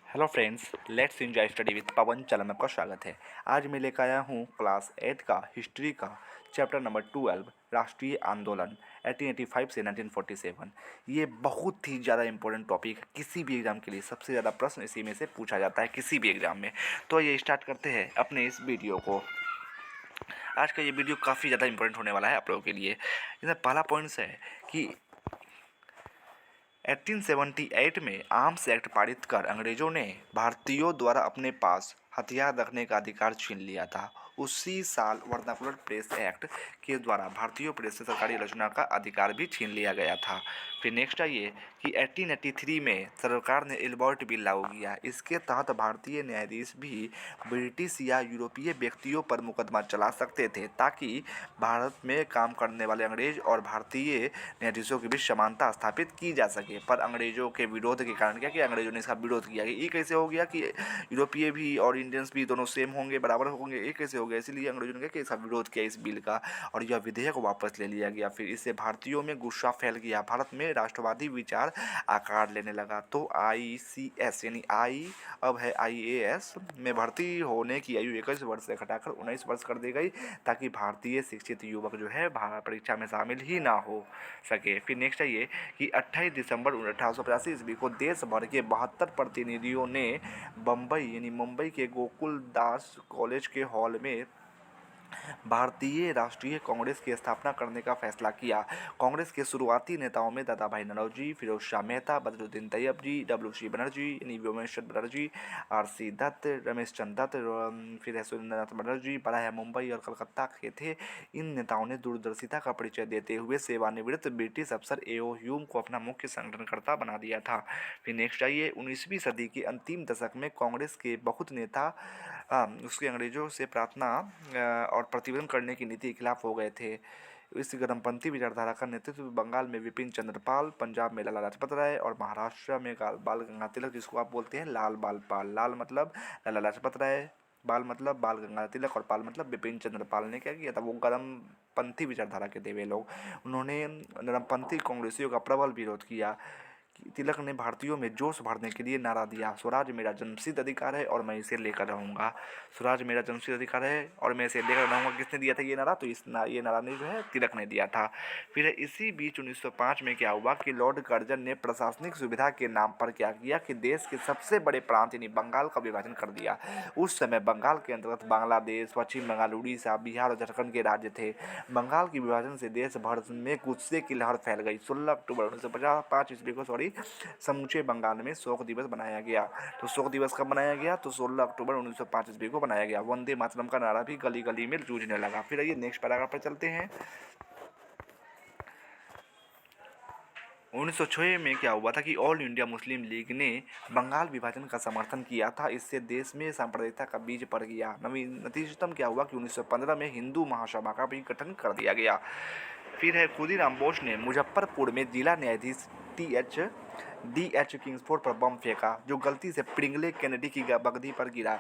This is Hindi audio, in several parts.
Hello friends, let's enjoy study with Pawan channel में आपका स्वागत है। आज मैं लेकर आया हूँ क्लास 8 का हिस्ट्री का चैप्टर नंबर 12 राष्ट्रीय आंदोलन 1885 से 1947। ये बहुत ही ज़्यादा इंपॉर्टेंट टॉपिक है किसी भी एग्ज़ाम के लिए। सबसे ज़्यादा प्रश्न इसी में से पूछा जाता है किसी भी एग्ज़ाम में। तो ये स्टार्ट करते हैं अपने इस वीडियो को। आज का ये वीडियो काफ़ी ज़्यादा इंपॉर्टेंट होने वाला है आप लोगों के लिए। इसमें पहला पॉइंट्स है कि 1878 में आर्म्स एक्ट पारित कर अंग्रेजों ने भारतीयों द्वारा अपने पास हथियार रखने का अधिकार छीन लिया था। उसी साल वर्नाकुलर प्रेस एक्ट के द्वारा भारतीयों प्रेस से सरकारी आलोचना का अधिकार भी छीन लिया गया था। फिर नेक्स्ट आइए कि 1883 में सरकार ने एल्बर्ट बिल लागू किया। इसके तहत भारतीय न्यायाधीश भी ब्रिटिश या यूरोपीय व्यक्तियों पर मुकदमा चला सकते थे ताकि भारत में काम करने वाले अंग्रेज और भारतीय न्यायाधीशों के बीच समानता स्थापित की जा सके। पर अंग्रेजों के विरोध के कारण क्या किया, अंग्रेजों ने इसका विरोध किया कि ये कैसे हो गया कि यूरोपीय भी और इंडियंस भी दोनों सेम होंगे, बराबर होंगे, ये कैसे हो गया। इसलिए अंग्रेजों ने क्या किया, इसका विरोध किया इस बिल का, और यह विधेयक वापस ले लिया गया। फिर इससे भारतीयों में गुस्सा फैल गया, भारत में राष्ट्रवादी विचार आकार लेने लगा। तो ICS यानी अब है IAS में भर्ती होने की आयु 21 वर्ष से घटाकर 19 वर्ष कर दी गई ताकि भारतीय शिक्षित युवक जो है परीक्षा में शामिल ही ना हो सके। फिर नेक्स्ट है ये कि 28 दिसंबर 1885 ईस्वी को देश भर के 72 प्रतिनिधियों ने मुंबई के गोकुल दास कॉलेज के हॉल में भारतीय राष्ट्रीय कांग्रेस की स्थापना करने का फैसला किया। कांग्रेस के शुरुआती नेताओं में दादा भाई नौरोजी, फिरोज शाह मेहता, बदरुद्दीन तैयब जी, WC बनर्जी यानी व्योमेश्वर बनर्जी, RC दत्त, रमेश चंद्र दत्त, फिर है सुरेंद्रनाथ बनर्जी, पढ़ाया मुंबई और कलकत्ता के थे। इन नेताओं ने दूरदर्शिता का परिचय देते हुए सेवानिवृत्त ब्रिटिश अफसर A.O. ह्यूम को अपना मुख्य संगठनकर्ता बना दिया था। फिर नेक्स्ट आइए 19वीं सदी के अंतिम दशक में कांग्रेस के बहुत नेता उसके अंग्रेजों से प्रार्थना और प्रतिबंध करने की नीति के खिलाफ हो गए थे। इस गरमपंथी विचारधारा का नेतृत्व बंगाल में विपिन चंद्र पाल, पंजाब में लाला लाजपत राय और महाराष्ट्र में बाल गंगाधर तिलक, जिसको आप बोलते हैं लाल बाल पाल। लाल मतलब लाला लाजपत राय, बाल मतलब बाल गंगाधर तिलक और पाल मतलब विपिन चंद्र पाल ने क्या किया था, वो गरमपंथी विचारधारा के थे वे लोग। उन्होंने नरमपंथी कांग्रेसियों का प्रबल विरोध किया। तिलक ने भारतीयों में जोश भरने के लिए नारा दिया, स्वराज मेरा जन्मसिद्ध अधिकार है और मैं इसे लेकर रहूँगा। स्वराज मेरा जन्मसिद्ध अधिकार है और मैं इसे लेकर रहूँगा। किसने दिया था ये नारा? तो ये नारा ने जो है तिलक ने दिया था। फिर इसी बीच 1905 में क्या हुआ कि लॉर्ड कर्जन ने प्रशासनिक सुविधा के नाम पर क्या किया कि देश के सबसे बड़े प्रांत यानी बंगाल का विभाजन कर दिया। उस समय बंगाल के अंतर्गत बांग्लादेश, पश्चिम बंगाल, उड़ीसा, बिहार और झारखंड के राज्य थे। बंगाल के विभाजन से देश भर में गुस्से की लहर फैल गई। 16 अक्टूबर 1955 ईस्वी को समूचे बंगाल में शोक दिवस बनाया गया। तो शोक दिवस कब बनाया गया? तो 16 अक्टूबर 1905 ईस्वी को बनाया गया। वंदे मातरम का नारा भी गली गली में गूंजने लगा। फिर आइए नेक्स्ट पैराग्राफ पर चलते हैं। 1906 में क्या हुआ था कि ऑल इंडिया मुस्लिम लीग ने बंगाल विभाजन का समर्थन किया था। इससे देश में सांप्रदायिकता का बीज पड़ गया। नतीजतन क्या हुआ कि 1915 में हिंदू महासभा का भी गठन कर दिया गया। फिर है खुदीराम बोस ने मुजफ्फरपुर में जिला न्यायाधीश DH किंग्सफोर्ड पर बम फेंका, जो गलती से प्रिंगले कैनेडी की बगधी पर गिरा।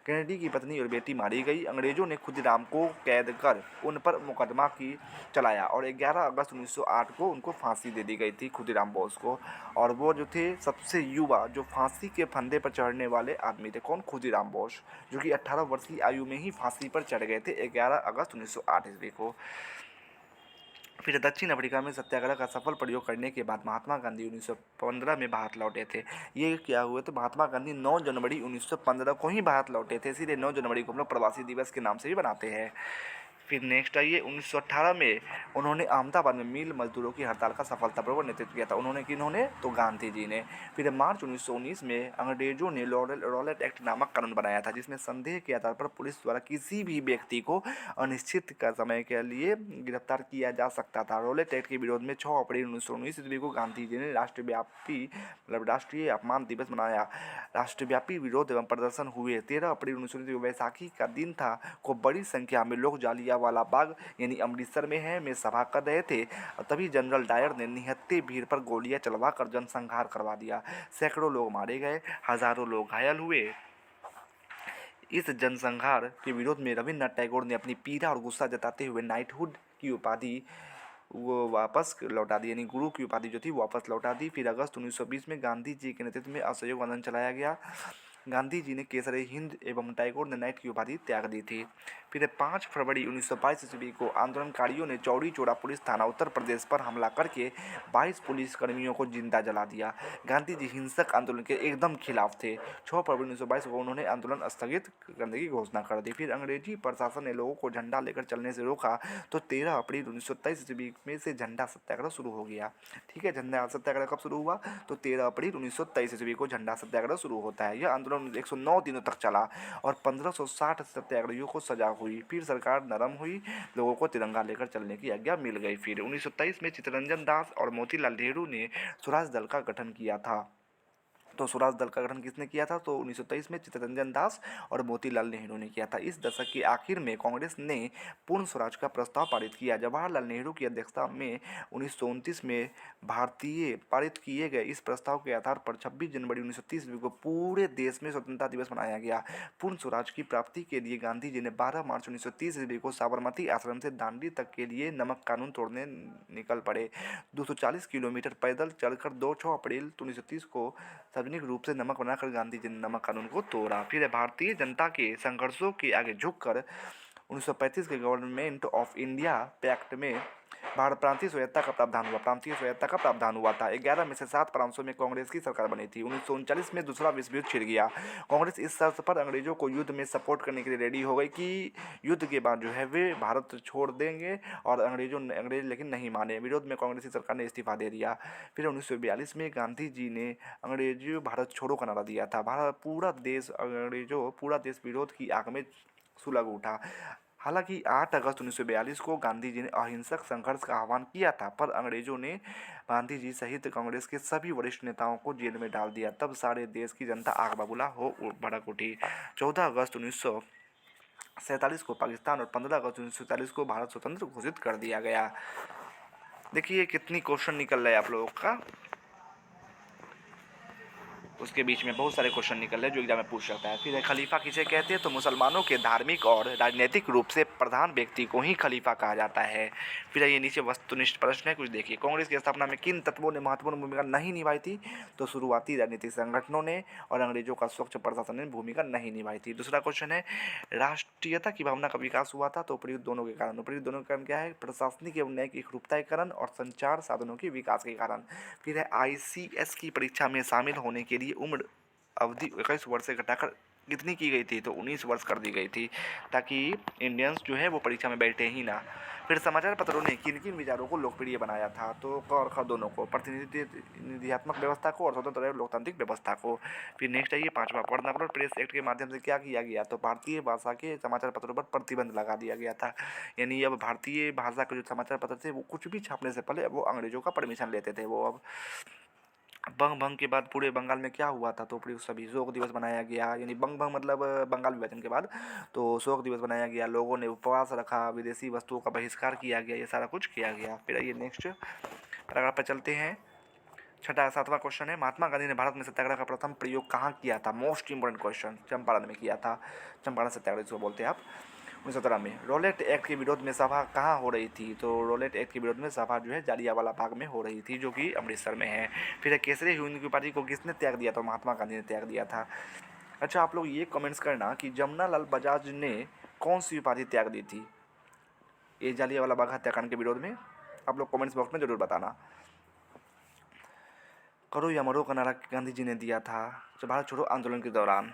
कैनेडी की पत्नी और बेटी मारी गई। अंग्रेजों ने खुदीराम को कैद कर उन पर मुकदमा की चलाया और 11 अगस्त 1908 को उनको फांसी दे दी गई थी खुदीराम बोस को। और वो जो थे सबसे युवा जो फांसी के फंदे पर चढ़ने वाले आदमी थे। कौन? खुदीराम बोस, जो कि 18 वर्ष की आयु में ही फांसी पर चढ़ गए थे 11 अगस्त 1908 ईस्वी को। फिर दक्षिण अफ्रीका में सत्याग्रह का सफल प्रयोग करने के बाद महात्मा गांधी 1915 में भारत लौटे थे। ये क्या हुए? तो महात्मा गांधी 9 जनवरी 1915 को ही भारत लौटे थे। इसीलिए 9 जनवरी को हम लोग प्रवासी दिवस के नाम से भी बनाते हैं। फिर नेक्स्ट आइए 1918 में उन्होंने अहमदाबाद में मिल मजदूरों की हड़ताल का सफलतापूर्वक नेतृत्व किया था। उन्होंने किन्होंने? तो गांधी जी ने। फिर मार्च 1919 में अंग्रेजों ने रॉलेट एक्ट नामक कानून बनाया था, जिसमें संदेह के आधार पर पुलिस द्वारा किसी भी व्यक्ति को अनिश्चित का समय के लिए गिरफ्तार किया जा सकता था। रॉलेट एक्ट के विरोध में 6 अप्रैल 1919 ईस्वी को गांधी जी ने राष्ट्रीय अपमान दिवस मनाया। राष्ट्रव्यापी विरोध एवं प्रदर्शन हुए। 13 अप्रैल 1919 को वैसाखी का दिन था को बड़ी संख्या में लोग जालियांवाला बाग यानी अमृतसर में सभा कर रहे थे। तभी जनरल डायर ने निहत्थे भीड़ पर गोलियां चलवा कर जनसंहार करवा दिया। सैकड़ों लोग मारे गए, हजारों लोग घायल हुए। इस जनसंहार के विरोध में रविन्द्रनाथ टैगोर ने अपनी पीड़ा और गुस्सा जताते हुए नाइटहुड की उपाधि वो वापस लौटा दी, यानी गुरु की उपाधि जो थी वापस लौटा दी। फिर अगस्त 1920 में गांधी जी के नेतृत्व में असहयोग आंदोलन चलाया गया। गांधी जी ने केसरी हिंद एवं टैगोर ने नाइट की उपाधि त्याग दी थी। फिर 5 फरवरी 1922 ईस्वी को आंदोलनकारियों ने चौड़ी चौड़ा पुलिस थाना उत्तर प्रदेश पर हमला करके 22 पुलिस कर्मियों को जिंदा जला दिया। गांधी जी हिंसक आंदोलन के एकदम खिलाफ थे। 6 फरवरी 1922 को उन्होंने आंदोलन स्थगित करने की घोषणा कर दी। फिर अंग्रेजी प्रशासन ने लोगों को झंडा लेकर चलने से रोका, तो 13 अप्रैल 1923 ईस्वी में से झंडा सत्याग्रह शुरू हो गया। ठीक है, झंडा सत्याग्रह कब शुरू हुआ? तो 13 अप्रैल 1923 ईस्वी को झंडा सत्याग्रह शुरू होता है। यह आंदोलन 109 दिनों तक चला और 1560 सत्याग्रहियों को सजा हुई। फिर सरकार नरम हुई, लोगों को तिरंगा लेकर चलने की आज्ञा मिल गई। फिर 1923 में चित्तरंजन दास और मोतीलाल नेहरू ने स्वराज दल का गठन किया था। तो स्वराज दल का गठन किसने किया था? तो 1923 में चित्तरंजन दास और मोतीलाल नेहरू ने किया था। इस दशक के आखिर में कांग्रेस ने पूर्ण स्वराज का प्रस्ताव पारित किया। जवाहरलाल नेहरू की अध्यक्षता में 1929 में भारतीय पारित किए गए इस प्रस्ताव के आधार पर 26 जनवरी 1930 ईस्वी को पूरे देश में स्वतंत्रता दिवस मनाया गया। पूर्ण स्वराज की प्राप्ति के लिए गांधी जी ने 12 मार्च 1930 ईस्वी को साबरमती आश्रम से दांडी तक के लिए नमक कानून तोड़ने निकल पड़े। 240 किलोमीटर पैदल चलकर 6 अप्रैल 1930 को सार्वजनिक रूप से नमक बनाकर गांधी जी ने नमक कानून को तोड़ा। फिर भारतीय जनता के संघर्षों के आगे झुककर 1935 के गवर्नमेंट ऑफ इंडिया पैक्ट में भारत प्रांतीय स्वायत्तता का प्रावधान हुआ। प्रांतीय स्वायत्तता का प्रावधान हुआ था। 11 में से 7 प्रांतों में कांग्रेस की सरकार बनी थी। 1939 में दूसरा विश्व युद्ध छिड़ गया। कांग्रेस इस शर्त पर अंग्रेजों को युद्ध में सपोर्ट करने के लिए रेडी हो गई कि युद्ध के बाद जो है वे भारत छोड़ देंगे, और अंग्रेज लेकिन नहीं माने। विरोध में कांग्रेसी सरकार ने इस्तीफा दे दिया। फिर 1942 में गांधी जी ने अंग्रेजों भारत छोड़ो का नारा दिया था। पूरा देश विरोध की आग में सुलग उठा। हालांकि 8 अगस्त 1942 को गांधी जी ने अहिंसक संघर्ष का आह्वान किया था, पर अंग्रेजों ने गांधी जी सहित कांग्रेस के सभी वरिष्ठ नेताओं को जेल में डाल दिया। तब सारे देश की जनता आग बबूला हो भड़क उठी। 14 अगस्त 1947 को पाकिस्तान और 15 अगस्त 1947 को भारत स्वतंत्र घोषित कर दिया गया। देखिए कितनी क्वेश्चन निकल रहा है आप लोगों का, उसके बीच में बहुत सारे क्वेश्चन निकल रहे हैं जो एग्जाम में पूछ सकता है। फिर खलीफा किसे कहते हैं? तो मुसलमानों के धार्मिक और राजनीतिक रूप से प्रधान व्यक्ति को ही खलीफा कहा जाता है। फिर ये नीचे वस्तुनिष्ठ प्रश्न है, कुछ देखिए। कांग्रेस की स्थापना में किन तत्वों ने महत्वपूर्ण भूमिका नहीं निभाई थी? तो शुरुआती राजनीतिक संगठनों ने और अंग्रेजों का स्वच्छ प्रशासन ने भूमिका नहीं निभाई थी। दूसरा क्वेश्चन है, राष्ट्रीयता की भावना का विकास हुआ था? तो उपयुक्त दोनों के कारण। उपयुक्त दोनों के कारण क्या है? प्रशासनिक एवं न्यायिक एकरूपताकरण और संचार साधनों के विकास के कारण। फिर है ICS की परीक्षा में शामिल होने के लिए उम्र अवधि 21 वर्ष से घटाकर कितनी की गई थी? तो 19 वर्ष कर दी गई थी, ताकि इंडियंस जो है वो परीक्षा में बैठे ही ना। फिर समाचार पत्रों ने किन किन विचारों को लोकप्रिय बनाया था? तो क और ख दोनों को, प्रतिनिधित्वात्मक व्यवस्था को और स्वतंत्र एवं लोकतांत्रिक व्यवस्था को। फिर नेक्स्ट है ये 5वां, वर्नाकुलर प्रेस एक्ट के माध्यम से क्या किया गया? तो भारतीय भाषा के समाचार पत्रों पर प्रतिबंध लगा दिया गया था। यानी अब भारतीय भाषा के जो समाचार पत्र थे वो कुछ भी छापने से पहले वो अंग्रेजों का परमिशन लेते थे। वो अब बंग के बाद पूरे बंगाल में क्या हुआ था? तो पूरे सभी शोक दिवस बनाया गया। यानी बंग मतलब बंगाल विभाजन के बाद तो शोक दिवस बनाया गया। लोगों ने उपवास रखा, विदेशी वस्तुओं का बहिष्कार किया गया, ये सारा कुछ किया गया। फिर आइए नेक्स्ट पैराग्राफ पर चलते हैं। 7वां क्वेश्चन है, महात्मा गांधी ने भारत में सत्याग्रह का प्रथम प्रयोग कहाँ किया था? मोस्ट इंपोर्टेंट क्वेश्चन, चंपारण में किया था। चंपारण सत्याग्रह जिसको बोलते हैं आप। 1917 में रॉलेट एक्ट के विरोध में सभा कहाँ हो रही थी? तो रॉलेट एक्ट के विरोध में सभा जो है जालियांवाला बाग में हो रही थी, जो कि अमृतसर में है। फिर केसरी हिंद की उपाधि को किसने त्याग दिया? तो महात्मा गांधी ने त्याग दिया था। अच्छा, आप लोग ये कमेंट्स करना कि जमनालाल बजाज ने कौन सी उपाधि त्याग दी थी ये जालियांवाला बाग हत्याकांड के विरोध में? आप लोग कमेंट्स बॉक्स में जरूर बताना। करो या मरो का नारा गांधी जी ने दिया था भारत छोड़ो आंदोलन के दौरान।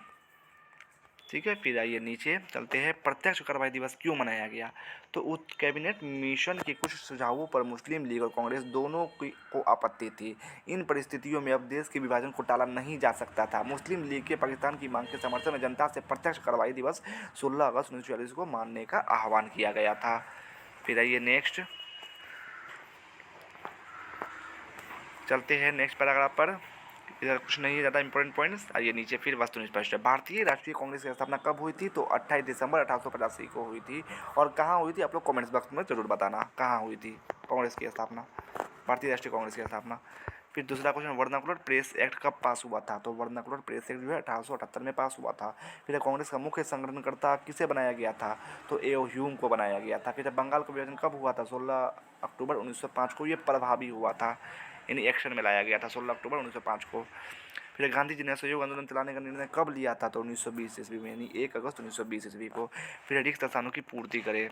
ठीक है, फिर आइए नीचे चलते हैं। प्रत्यक्ष कार्रवाई दिवस क्यों मनाया गया? तो उस कैबिनेट मिशन के कुछ सुझावों पर मुस्लिम लीग और कांग्रेस दोनों को आपत्ति थी। इन परिस्थितियों में अब देश के विभाजन को टाला नहीं जा सकता था। मुस्लिम लीग के पाकिस्तान की मांग के समर्थन में जनता से प्रत्यक्ष कार्रवाई दिवस 16 अगस्त 1946 को मानने का आह्वान किया गया था। फिर आइए नेक्स्ट चलते हैं नेक्स्ट पैराग्राफ पर। इधर कुछ नहीं है ज़्यादा इंपॉर्टेंट पॉइंट्स। आइए नीचे फिर वस्तुनिष्ठ प्रश्न। भारतीय राष्ट्रीय कांग्रेस की स्थापना कब हुई थी? तो 28 दिसंबर 1885 को हुई थी। और कहाँ हुई थी? आप लोग कमेंट्स बॉक्स में जरूर बताना कहाँ हुई थी कांग्रेस की स्थापना, भारतीय राष्ट्रीय कांग्रेस की स्थापना। फिर दूसरा क्वेश्चन, वर्नाकुलर प्रेस एक्ट कब पास हुआ था? तो वर्नाकुलर प्रेस एक्ट जो है 1878 में पास हुआ था। फिर कांग्रेस का मुख्य संगठनकर्ता किसे बनाया गया था? तो ए ओ ह्यूम को बनाया गया था। फिर बंगाल का विभाजन कब हुआ था? 16 अक्टूबर 1905 को ये प्रभावी हुआ था, यानी एक्शन में लाया गया था 16 अक्टूबर 1905 को। फिर गांधी जी ने असहयोग आंदोलन चलाने का निर्णय कब लिया था? तो 1920 ईस्वी में, यानी 1 अगस्त 1920 ईस्वी को। फिर रिक्त स्थानों की पूर्ति करे।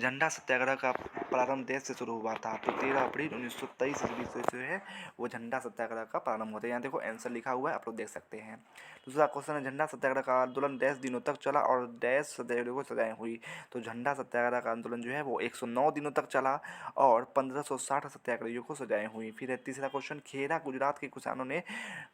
झंडा सत्याग्रह का प्रारंभ देश से शुरू हुआ था। तो 13 अप्रैल 1923 ईस्वी से जो है वो झंडा सत्याग्रह का प्रारंभ होता है। यहाँ देखो आंसर लिखा हुआ है, आप लोग देख सकते हैं। दूसरा क्वेश्चन है, झंडा सत्याग्रह का आंदोलन डैश दिनों तक चला और डैश सत्याग्रह को सजाएं हुई? तो झंडा सत्याग्रह का आंदोलन जो है वो 109 दिनों तक चला और 1560 सत्याग्रहियों को सजाएं हुई। फिर है तीसरा क्वेश्चन, खेरा गुजरात के किसानों ने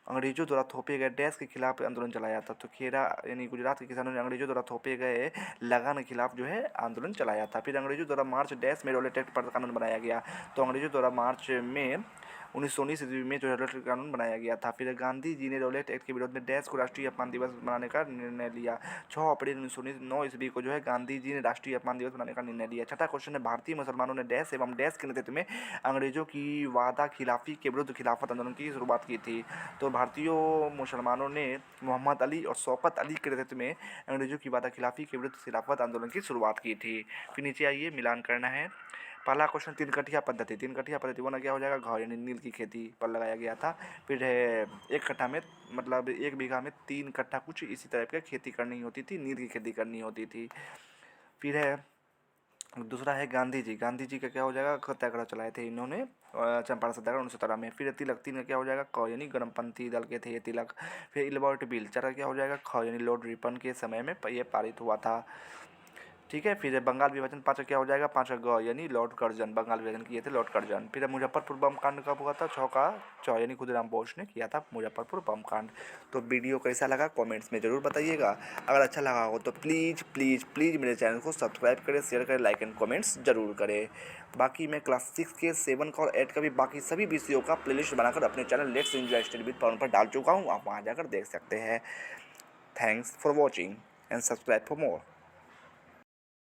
अंग्रेजों द्वारा थोपे गए डैश के खिलाफ आंदोलन चलाया था। तो खेरा यानी गुजरात के किसानों ने अंग्रेजों द्वारा थोपे गए लगान के खिलाफ जो है आंदोलन चलाया था। फिर अंग्रेजों द्वारा मार्च डैश में रॉलेट एक्ट पर कानून बनाया गया। तो अंग्रेजों द्वारा मार्च में 1919 ईस्वी में जो रॉलेट कानून बनाया गया था। फिर गांधी जी ने रॉलेट एक्ट के विरोध में डैश को राष्ट्रीय अपमान दिवस मनाने का निर्णय लिया। 6 अप्रैल 1909 ईस्वी को जो है गांधी जी ने राष्ट्रीय अपमान दिवस मनाने का निर्णय लिया। छठा क्वेश्चन है, भारतीय मुसलमानों ने डैश एवं डैश के नेतृत्व में अंग्रेजों की वादा खिलाफी के विरुद्ध खिलाफत आंदोलन की शुरुआत की थी। तो भारतीय मुसलमानों ने मोहम्मद अली और शौकत अली के नेतृत्व में अंग्रेजों की वादा खिलाफी के विरुद्ध खिलाफत आंदोलन की शुरुआत की थी। फिर नीचे आइए, मिलान करना है। पहला क्वेश्चन, तीन कठिया पद्धति। तीन कठिया पद्धति वो ना क्या हो जाएगा? घाव यानी नील की खेती पर लगाया गया था। फिर है एक कट्ठा में मतलब 1 बीघा में 3 कट्ठा कुछ इसी तरह की खेती करनी होती थी, नील की खेती करनी होती थी। फिर है दूसरा है गांधी जी। गांधी जी का क्या हो जाएगा? सत्याग्रह चलाए थे इन्होंने, चंपारण सत्याग्रह 1917 में। फिर तिलक, तीन का क्या हो जाएगा? क यानी गर्मपंथी दल के थे ये तिलक। फिर इलबर्ट बिल, चार का क्या हो जाएगा? ख यानी लॉर्ड रिपन के समय में ये पारित हुआ था। ठीक है। फिर बंगाल विभाजन, पाँच का क्या हो जाएगा? पाँच का ग यानी लॉर्ड कर्जन, बंगाल विभाजन किए थे लॉर्ड कर्जन। फिर मुजफ्फरपुर बम कांड कब हुआ था? छः का च यानी खुदराम बोस ने किया था मुजफ्फरपुर बम कांड। तो वीडियो कैसा लगा कमेंट्स में ज़रूर बताइएगा। अगर अच्छा लगा हो तो प्लीज़ प्लीज़ प्लीज़ मेरे चैनल को सब्सक्राइब करें, शेयर करें, लाइक एंड कमेंट्स जरूर करें। बाकी मैं क्लास 6 के 7 का और 8 का भी बाकी सभी विषयों का प्लेलिस्ट बनाकर अपने channel let's enjoy study with Pawan पर डाल चुका हूँ, आप वहाँ जाकर देख सकते हैं। Thanks for watching and subscribe for more.